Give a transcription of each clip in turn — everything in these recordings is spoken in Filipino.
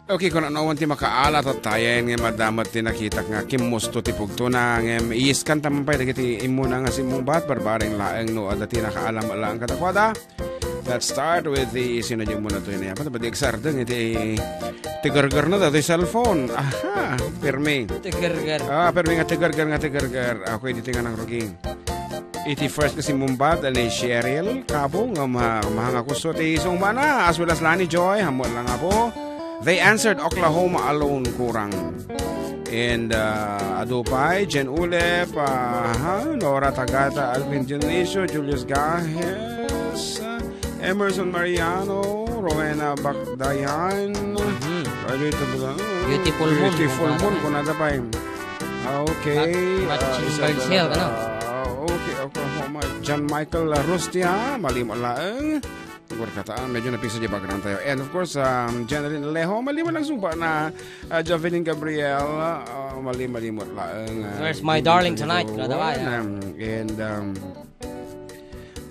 Okay, kung ano ti makaalat at tayo nga madamat ti nakita nga kimusto ti pugto na nga iiskan tamang pa dagiti imuna nga simumbat barbaring laeng no adati nakaalam lang katakwada. Let's start with the sinadyo muna to yun. Pati ba di eksardeng iti tigargar na dati cellphone. Aha, permi. Tigargar. Permi nga tigargar. Ako iti nga ng ruging. Iti first kasi mumbat ni Cheryl Kabo nga mahanga kuso ti isong mana as well as Lani Joy hamon lang ako. They answered Oklahoma alone kurang. And Adupay, Jen Ulep, Nora Tagata, Alvin Dionisio, Julius Gahes, Emerson Mariano, Rowena Bakdayan, Beautiful Moon, kung nada pa yun. Okay. Okay, Oklahoma, John Michael Rustia, Malimo Laeng. Kataan, medyo napisa di background tayo. And of course, Jeneline Alejo, malimo lang sumpa na Javelin Gabriel, malimot lang. Where's my darling tonight? And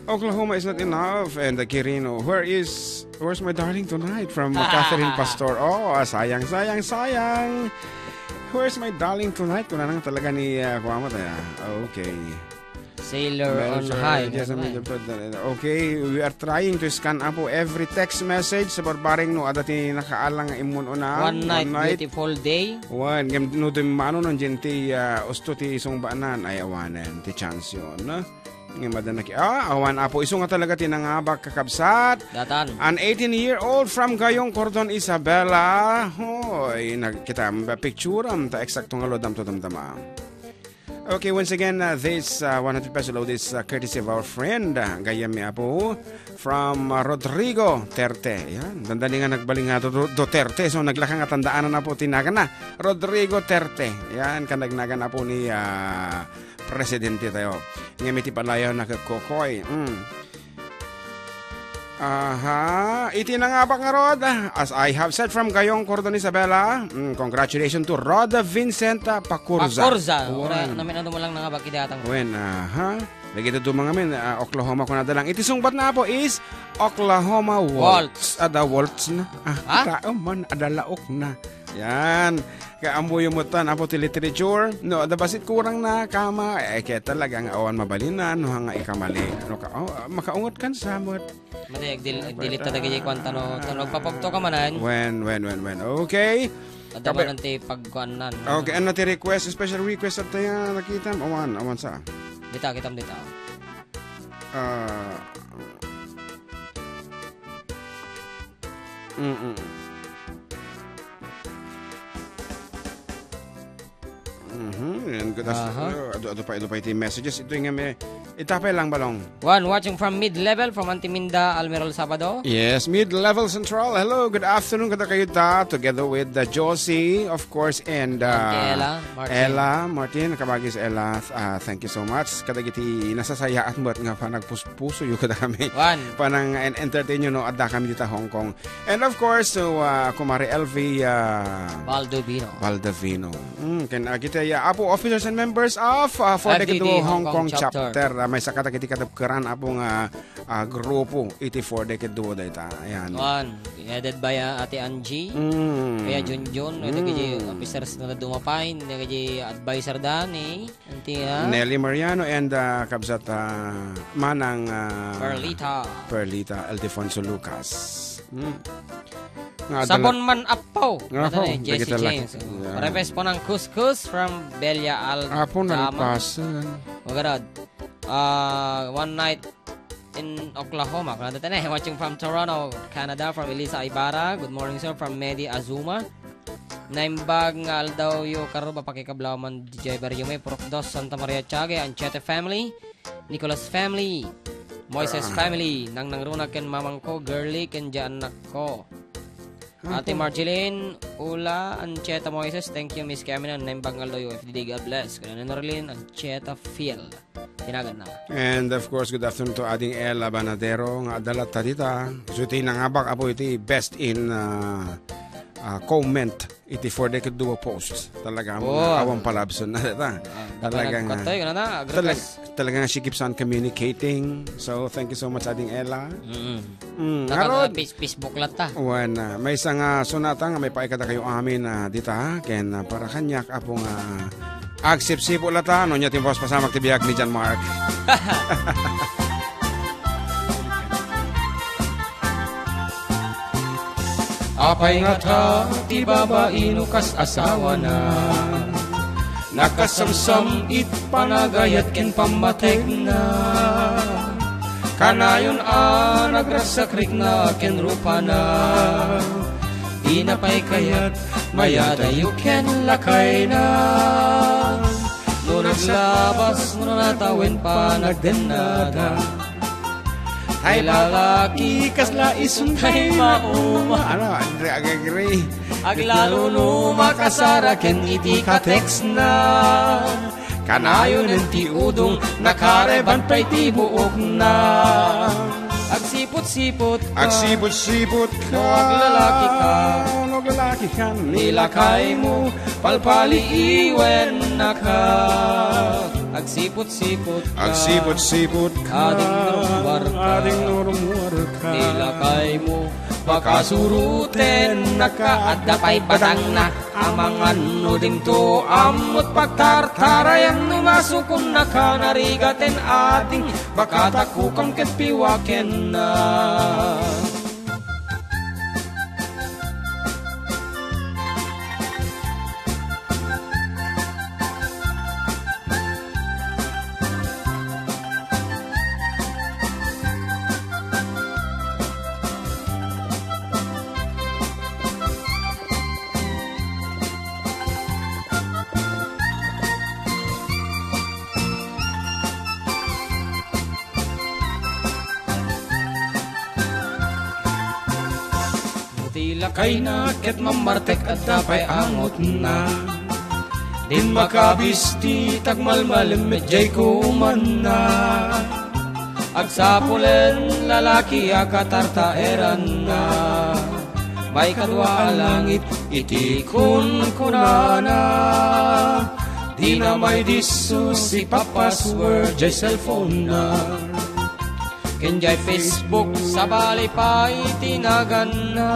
Oklahoma is not enough. And Kirino, where's my darling tonight? From Catherine Pastor. Oh, sayang. Where's my darling tonight? Kung nang talaga ni Kuwama tayo. Okay. Sailor on high. Okay, we are trying to scan po every text message sa barbaring no adati nakaalang imun una. One night, beautiful day. One game no dim mano non jenti usto ti isong baanan ay awanen ti chance yon. Ng madanaki. Awan apo iso nga talaga tinangabak kakabsat. Datan. An 18-year-old from Gayong Cordon Isabela. Hoy, nagkita picture ta eksakto nga lodam to damdama. Okay, once again, this 100 peso load is courtesy of our friend, Gayami Apo, from Rodrigo Terte. Yan, dandali nga nagbaling nga Duterte. So, naglakang at tandaan na po tinagan na. Rodrigo Terte. Yan, kanagnagan na po ni Presidente tayo. Ngamiti palayo nakakokoy. Iti na nga ba nga Rod? As I have said from Gayong Cordon Isabela, congratulations to Rod Vincent Pacurza. Ura namin ano mo lang nga ba kidatang. Lagi ito mga min, Oklahoma ko na dalang. Iti sungbat na po is Oklahoma Waltz. Ada Waltz na. Man, ada laok na. Yan. Kaya ambo yung mutan, apo ti literature. No, ada basit kurang na kama. Kaya talagang awan mabalinan. No, hanga ikamali. No, makaungot kan samot. Mati, dilit na tagay kwanta no. Tanog papagto ka manan. When. Okay. Ada ba nanti pagkuanan. Okay, ano ti request? Special request at tayo nakita. Awan sa. Kitam dita. And good afternoon. Ado pa iti messages. Ito yung itapay lang balong. One watching from mid-level from Antiminda, Almerol Sabado. Yes, mid-level central. Hello, good afternoon kada kayo together with Josie, of course, and Ella, Martin, kabagis Ella. Thank you so much. Kada giti nasasaya at mo't nga pa nagpuso yung kada kami. One. Panang entertain nyo no adda kami dito Hong Kong. And of course, so kumari LV Valdovino. Kita apo officers and members of for the Hong Kong chapter. May sakata kiti kadapkeran apong grupo 84 decade duo data. Ayan. One. Headed by Ate Angie. Kaya Jun. Nagigi officers na dumapay. Nagigi advisor dani. Nelly Mariano and kabsat Manang Perlita Eldefonso Lucas. Sabon man apaw. Jesse James. Request po ng kuskus from Belia Alcama. Apo nagpasan. Magarad. One night in Oklahoma. Watching from Toronto, Canada, from Elisa Ibarra. Good morning, sir, from Medi Azuma. Naimbag nga aldaw yu karuba pakikablaw man DJ Barriume, Prof. Dos Santa Maria Chage, Anchete family, Nicholas family, Moises family, nang nangrunag ken mamang ko, girly ken dyan anak ko. Ate Marjeline, Ula, Ancheta Moises, thank you Miss Camina, Naimbag nga aldaw yu FDD, God bless. Kaya Norlin, Ancheta Phil. Tinagan na. And of course, good afternoon to ading Ella Banadero nga adalat tadita. So iti nangabak apo iti best in comment iti for the duo post. Talaga mo awang palabson na dita. Talagang talagang she keeps on communicating. So, thank you so much, Ading Ella. Naka Facebook lang ta. May isang sunata nga may paikada kayo amin dita. Ken para kanyak apong agsip-sipo lata. No niya timpos pasamak tibiyag ni John Mark. Apay nga ta, ti babae kas asawa na. Nakasamsam it panagayat ken pamatek na. Kanayon nagrasakrik na ken rupa na. Di na pa'y kayat mayada you ken lakay na. No naglabas no natawin pa nagdenada. Ay lalaki kasla isuntay mauma. Ano, Andre agagri. Aglalo no makasara ken iti ka-text na. Kanayon en ti udong nakareban pa'y ti buok na. Agsipot-sipot ka. Agsipot-sipot ka. No aglalaki ka. No aglalaki ka. Nilakay mo palpaliiwen na ka. Agsipot-sipot ka. Agsipot-sipot ka. Ading narumwar ka. Ading narumwar ka. Nilakay mo baka suruten nakaadda pa'y batang na. Amangan no dimto amot pagtartarayan numasukon na ka narigaten ating baka takukam ket piwaken na. Kay na ket mamartek at dapay angot na. Din makabisti tagmalmalim medjay kuman na. Agsapulen lalaki akatartaeran na. May kadwa langit itikun kunana. Di na may diso si papasword jay cellphone na. Kenjay Facebook sa bali pa itinagan na.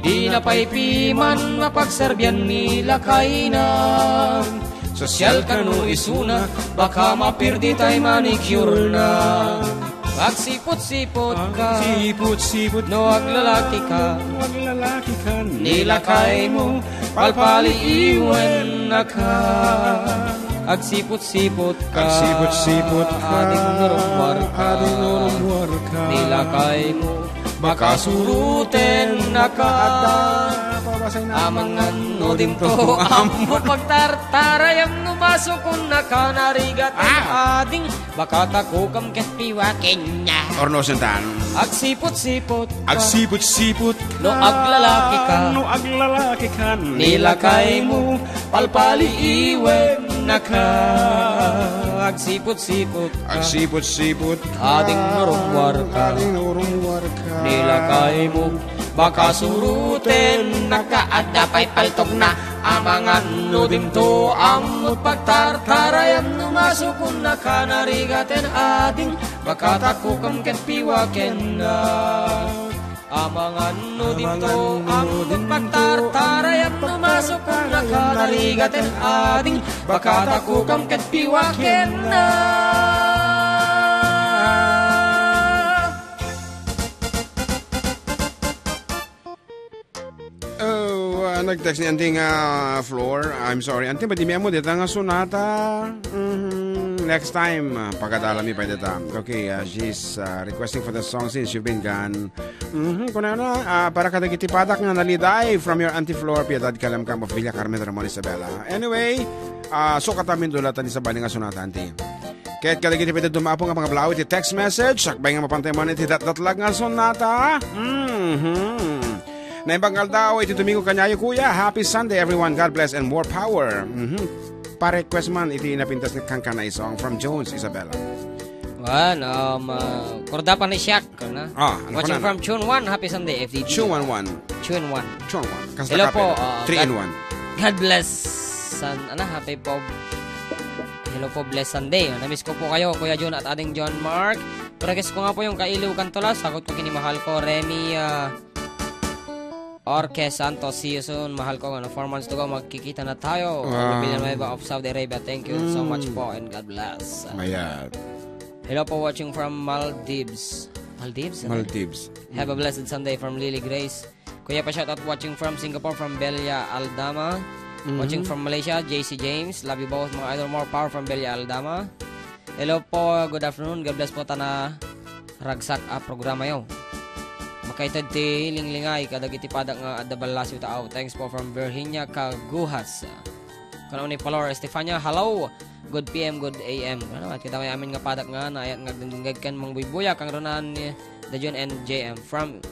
Di na pa'y piman mapagserbyan nila kainan. Sosyal ka no isuna, baka mapirdi tayo manicure na. Agsipot-sipot ka. Sipot-sipot no aglalaki ka. Aglalaki ka. Nilakay mo palpaliiwen na ka. Agsipot-sipot ka. Agsipot-sipot ka. Ading narumwar ka. Ading narumwar ka. Nilakay mo baka suruten na ka. Amangan no dimto amot pagtartarayam numasukon na ka narigaten ading baka takukam ket piwaken niya. Orno sentan. Agsipot-sipot ka. Agsipot-sipot ka. No aglalaki ka. No aglalaki ka. Nilakay mo palpaliiwen na ka. Agsipot-sipot ka. Agsipot-sipot ka. Ading narumwar ka. Ading narumwar ka. Nilakay mo baka suruten nakaadda pa'y paltok na. Amangan no dimto amot pagtartarayam numasukon na ka narigaten ading baka takukam ket piwaken na. Amangan no dimto amot pagtartarayam numasukon na ka narigaten ading baka takukam ket piwaken na. Nag-text ni Anting Floor. I'm sorry. Anting, ba di mo dito nga sunata? Next time, pagkadalami pa dito. Okay, she's requesting for the song since you've been gone. Kung ano, para kadagitipadak nga naliday from your Auntie Floor, Piedad Kalamkam of Villa Carmen Ramon Isabela. Anyway, so katamin dulatan sa bali nga sunata, Auntie. Kahit kadagitipadak dumapong nga mga blawit yung text message, sakbay nga mapantay mo niti datlag nga sunata. Naimbanggal daw, ito Domingo Kanyayo, Kuya. Happy Sunday, everyone. God bless and more power. Pa-request man, iti napintas ni Kangkanay song from Jones, Isabela. Korda pa ni Shaq. Watching from June 1, Happy Sunday, FDD. June 1. June 1. June 1. Hello po. 3 in 1. God bless. Happy po. Hello Hello po, blessed Sunday. Namiss ko po kayo, Kuya Jun at ating John Mark. Request ko nga po yung Kailu Cantolas. Sagot ko kinimahal ko, Remy Orque Santos. See you soon. Mahal ko, 4 months to go, magkikita na tayo. Villanueva of Saudi Arabia. Thank you so much po and God bless. Ayan. Hello po, watching from Maldives. Maldives. Have a blessed Sunday from Lily Grace. Kuya pa shoutout watching from Singapore from Belia Aldama. Watching from Malaysia, JC James. Love you both mga idol. More power from Belia Aldama. Hello po, good afternoon. God bless po na ragsak programa yo. Makaitad ti linglingay kadag itipadak nga Adda Balasyo tao. Thanks po from Virginia Kaguhas. Kano ni Palor Estefania, hello. Good PM, good AM. Ano at kita kay amin nga padak nga na ayat nga dindingag kan mang buybuya kang ronan ni Dajon and JM from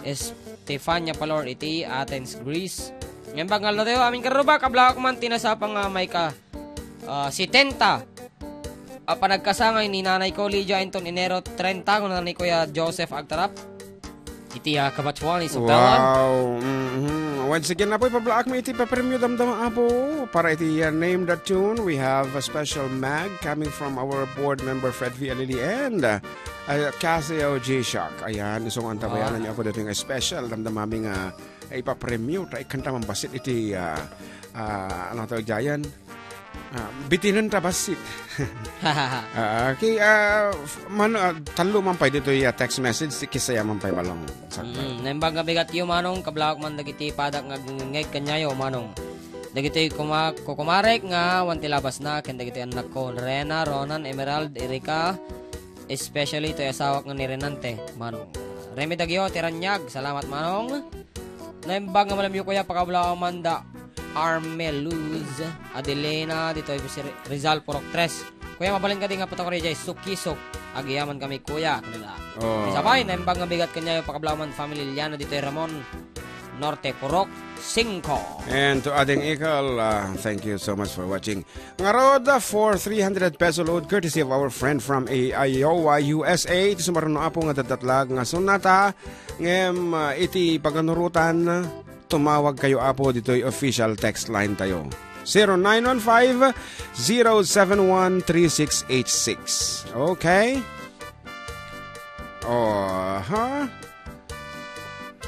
Estefania Palor iti Athens, Greece. Ngayon bagal na tayo amin karuba kabla ko man tinasapang may ka 70. Panagkasangay ni nanay ko Lydia Anton Enero 30 kung nanay ko ya Joseph Agtarap. Iti kabatsuan ni Sotela. Wow. Once again na po ipablaak mo iti papremyo damdama apo. Para iti name that tune, we have a special mag coming from our board member Fred V. Alili and Casio J. Shock. Ayan, isong antabayanan niyo ako dito yung special damdamaming ipapremyo ta ikanta mambasit iti ano tawag jayan bitinan ta basit. Okay, talo man pa dito yung text message kisaya man pa balong. Nembang gabigat yung manong kablawak man dagiti padak nga ngeg kanyayo manong. Dagiti kukumarek nga wantilabas na ken dagiti anak ko Rena, Ronan, Emerald, Erika, especially to asawak nga ni Renante manong. Remy Dagyo Tiranyag, salamat manong. Nembang nga malamyo kuya pakablaw manda Armeluz Adelena dito ay si Rizal Purok 3. Kuya mabalin ka din nga patok rin Sukisok agiyaman kami kuya kanila. Isabay nembang nga bigat kanya yung pakablaw man family Liana dito ay Ramon Norte Purok 5. And to adding ikal, thank you so much for watching. Ngaroda for 300 peso load courtesy of our friend from Iowa, USA. Ito sumaruno apo nga dadatlag nga sunata. Ngem iti paganurutan, tumawag kayo apo dito yung official text line tayo. 0915-071-3686. Okay?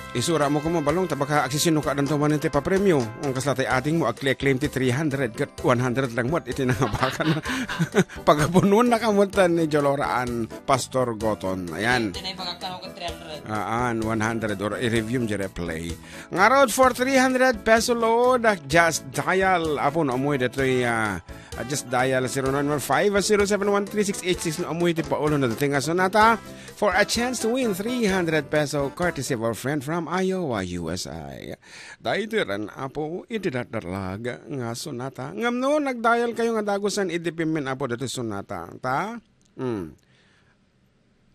Isura mo ko mabalong tabaka aksisino ka danto man iti papremyo. Ang kaslatay ating mo agclaim ti 300 kat 100 lang mo iti nangabakan. Pagapunon na kamutan ni Joloraan Pastor Goton. Ayan. Tinay pagkakataw ka 100 300. or i-review mo replay. Ngarod for 300 peso load just dial apon amoy dito just dial 0915-071-3686 no amoy ti paulo na dating sonata for a chance to win 300 peso courtesy of our friend from Iowa, USA. Dahil rin apo itidadarlag nga sonata. Ngam no, nagdial kayo nga dagusan idipimin apo dito sonata. Ta?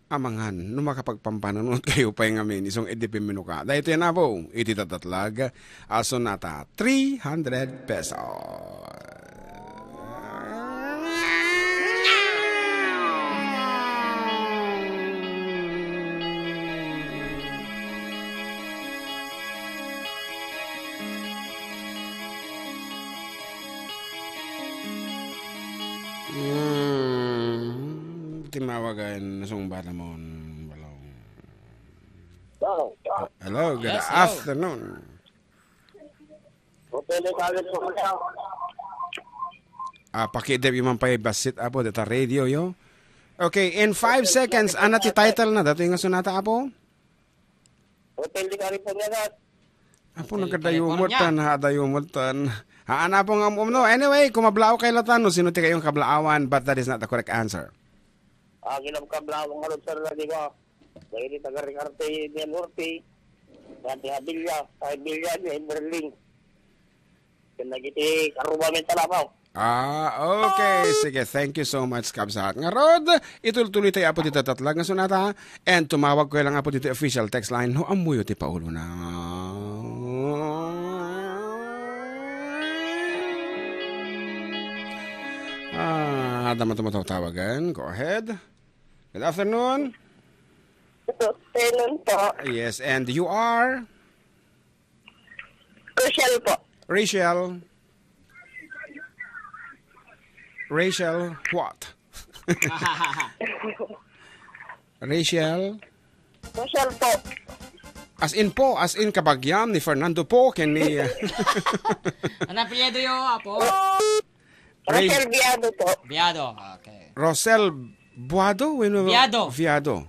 Amangan, no makapagpampanunod kayo pa yung amin isong idipimin ka. Dahil yan apo itidadarlag sonata 300 peso. Timawagan nasong bata mo balong. Hello, good afternoon. Pakideb yung pay basit apo data radio yo. Okay, in 5 seconds ana ti title na dato yung sunata apo? Hotel di California. Apo nagkadayumutan hadayumutan. Ana po nga no. Anyway, kung mablao kay latan no sino ti kayong kablaawan but that is not the correct answer. Ginam kablawang harod sir lagi ko. Dahil tagaring arte ni Norte. Dati habilya, ay bilya ni Berling. Kinagiti karuba men talapaw. Okay. Sige, thank you so much, Kabsat. Nga Rod, ituloy tayo apo dito tatlag nga sunata. And tumawag ko lang apo dito official text line. No, amuyo ti paulo na. Tawagan. Go ahead. Good afternoon. Good afternoon po. Yes, and you are? Rachel po. Rachel. Rachel, what? Rachel? Rachel po. As in kabagyam ni Fernando po, ken ni... Ano apelyido yo, apo? Rachel Viado po. Viado. Okay. Rosel Buado? Viado. Viado.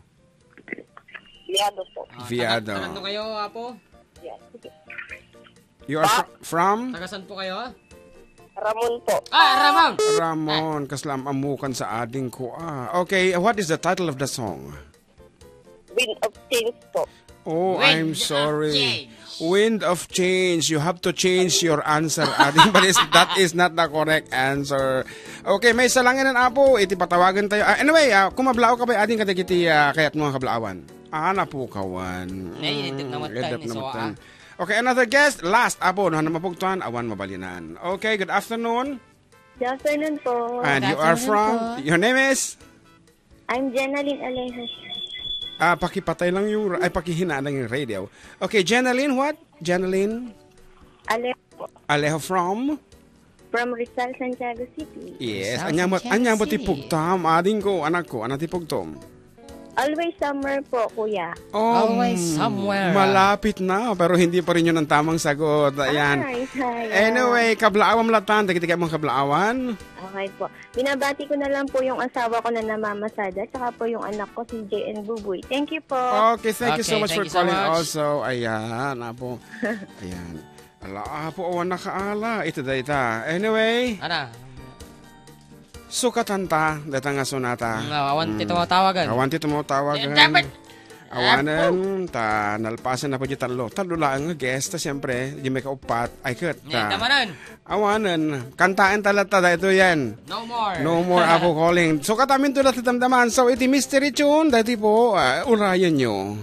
Viado po. Viado. Taga saan kayo, apo? You are from? Taga saan po kayo? Ramon po. Ramon! Ramon, kaslam amukan sa ading ko. Okay, what is the title of the song? Wind of Change po. Oh, Wind I'm of sorry. Change. Wind of Change. You have to change your answer, ading. But that is not the correct answer. Okay, may salangin ng apo. Iti patawagan tayo. Anyway, kung mablao ka ba, ading katigiti kayat mga kablaawan? Na po kawan. Edip namatan. Okay, another guest. Last, apo, no, mapugtuan, awan mabalinan. Okay, good afternoon. Good afternoon po. And you are from? Your name is? I'm Jenaline Alejos. Pakipatay lang yung, pakihina lang yung radio. Okay, Jenaline, what? Jenaline? Alejo po. Alejo from? From Rizal, Santiago City. Yes, Rizal, anyang Santiago ti pugtam, ading ko, anak ko, ti pugtom. Always summer po, kuya. Always somewhere. Malapit na, pero hindi pa rin yun ang tamang sagot. Ayan. Ay, sayang. Anyway, kablaawan malatan, tagiti kayo mga kablaawan. Okay po. Binabati ko na lang po yung asawa ko na namamasada, tsaka po yung anak ko, si JN Bubuy. Thank you po. Okay, thank you so Okay, much for thank you so calling much. also. Ayan, apo. Ayan. Ala, apo, awan nakaala. Ito data. Anyway, Ana? sukatanta, data nga sonata. Awan ti tumatawagan. Awan ti tumatawagan. Dapat. Awanan, nalpasan na po di talo. Talo lang nga guest, siyempre, di may kaupat. Ay, kat. Tamanan. Awanan, kantaan talata, ito yan. No more. No more ako calling. So, katamin to lahat damdaman. So, iti mystery tune, dati po, urayan nyo.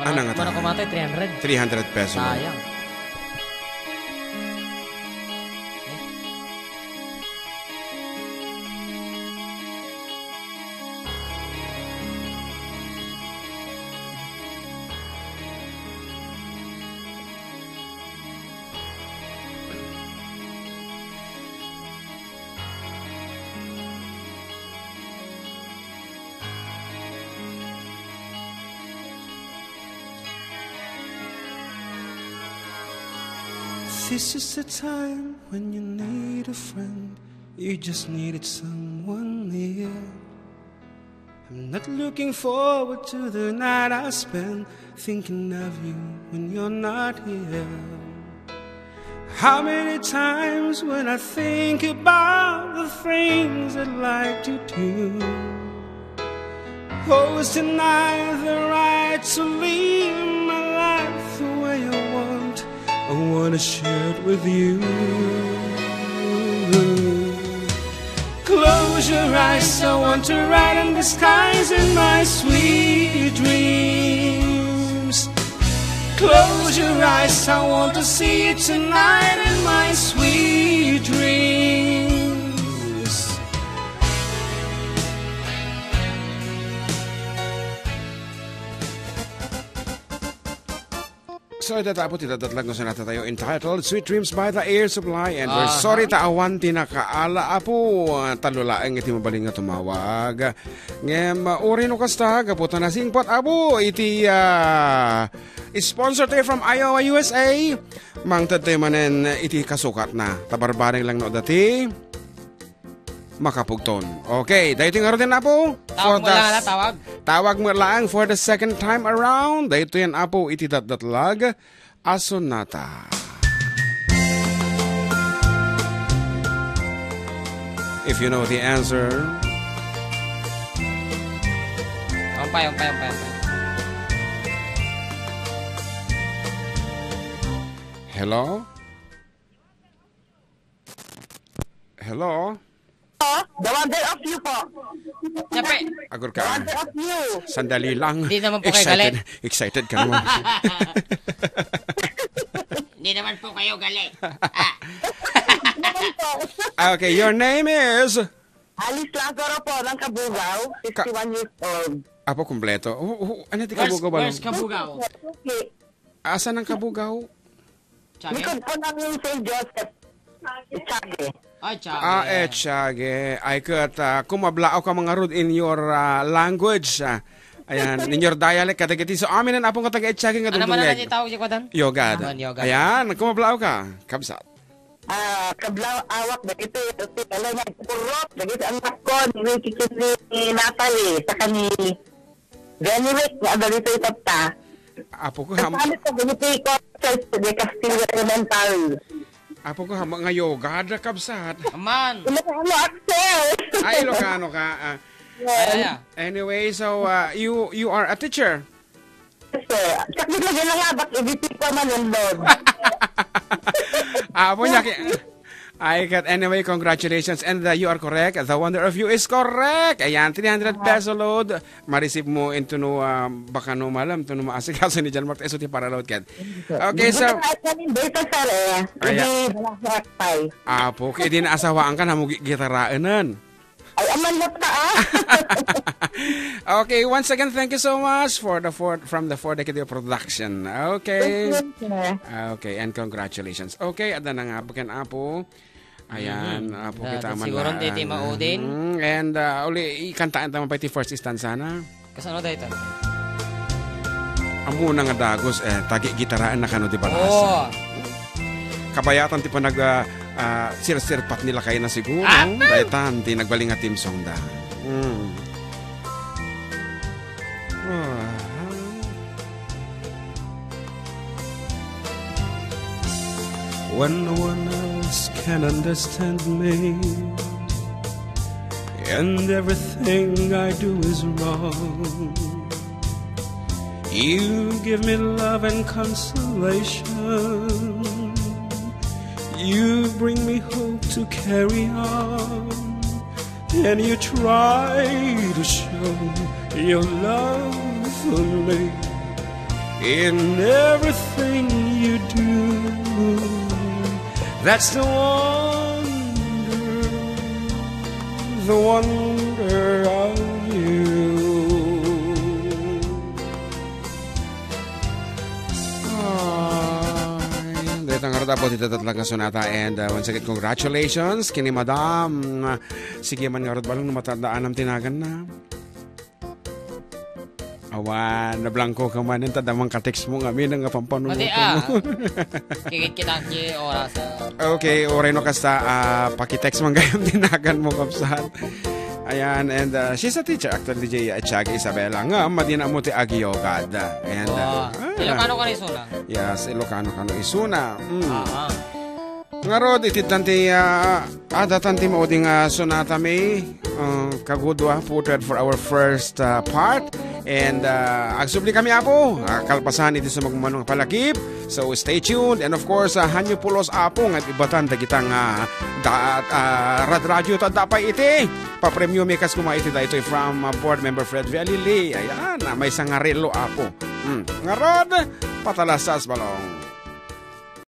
Ano nga Mana ta? kumatay? 300. 300 pesos. Sayang. This is the time when you need a friend. You just needed someone near. I'm not looking forward to the night I spend thinking of you when you're not here. How many times when I think about the things I'd like to do? Oh, is tonight the right to live my life the way I want? I wanna share it with you. Close your eyes, I want to ride in the skies in my sweet dreams. Close your eyes, I want to see you tonight in my sweet dreams. So itatapo titatatlag ko sa natin tayo entitled Sweet Dreams by the Air Supply and we're sorry taawan tinakaala apo talulaeng iti mabaling nga tumawag ngem uri no kasta gaputan na singpot apo iti sponsor tayo from Iowa, USA mangtad tayo manen iti kasukat na tabarbaring lang no dati makapugton. Okay, dahito nga rin na po. Tawag mo lang, tawag. Tawag mo lang for the second time around. Dahito yan apo itidatdatlag asonata. If you know the answer. Umpay. Hello? Hello? The Wonder of You po. Siyempre. Agor ka. Wonder of You. Sandali lang. Hindi naman po kayo galit. Excited ka naman. Hindi naman po kayo galit. Okay, your name is? Alice Lazaro po ng Kabugaw, 51 years old. Apo, kumpleto. Ano ti kabugaw ba? Where's Kabugaw? Okay. Asa ng kabugaw? Chage? Likod po namin St. Joseph. Chage. Ay, chage. Chage. Ay kat, kumablao ka mga rod in your language. Ayan, in your dialect, katagiti. So, amin na apong katag Chage nga Ano man na dudungeg. tawag siya ko dan? Yogad. Yogad. Ayan, kumablao ka. Kabsat. Kablaw awak dagiti alam mo purot dagiti ang nakon ni kikini Natalie sa kani January nga dagiti itapta. Apo ko ham. Ano ko dagiti ko sa Castillo Elementary. Apo ko ham nga yogad kabsat. Aman. Ano Axel? Ay, Ilocano ka. Ay. Anyway, so you are a teacher. Sir, sakit lagi na nga bak ibiti ko man Lord. Apo niya I got anyway, congratulations. And you are correct. The wonder of you is correct. Ayan, 300 peso load. Ma-receive mo into no, baka no malam, to no maasikaso ni John Mark. Eso ti para load kat. Okay, so. Ayan. Apo, kaya din asawaan ka na mo gitaraanan. Ay, aman mo ta Okay, once again, thank you so much for the from the 4 Decade Production. Okay. Okay, and congratulations. Okay, Adda na nga bukan Apo. Ayan, Apo kita man. Siguro titi maudin. And uli ikantaan ta man pa ti first stanza na. Kasano dayto? Amo na nga dagos tagi gitaraan na kano di balasa. Oh. Kabayatan ti pa nag sir-sirpat nila kayo na siguro. Daitan ti nagbaling nga team song da. When no one else can understand me, and everything I do is wrong, you give me love and consolation. You bring me hope to carry on, and you try to show your love for me in everything you do. That's the wonder of you. Dito nga rata po dito tatlaga sonata, and once again congratulations kini Madam. Sige man nga rata balong namatandaan ang tinagan na. Awan, nablangko ka man yung tadamang ka-text mo nga nga pampanunod mo. Kikit kita ki oras. Okay, oray no kasta paki-text man gayong tinagan mo kapsat. Ayan, and she's a teacher actually, DJ Chage Isabela nga madina mo ti Agiyogad. And Ilocano ka ni Isuna? Yes, Ilocano ka no Isuna. Nga rod, ititanti Adda tanti mo ding sonata may kagudwa puted for our first part. And agsubli kami Apo, kalpasan iti sa magmanong palakip. So stay tuned, and of course hanyo pulos Apo nga ibatan dagitang radyo ta dapay iti pa-premium mikas kuma iti da ito from board member Fred Vialili. Ayan, may sangarelo Apo. Nga rod, patalasas balong.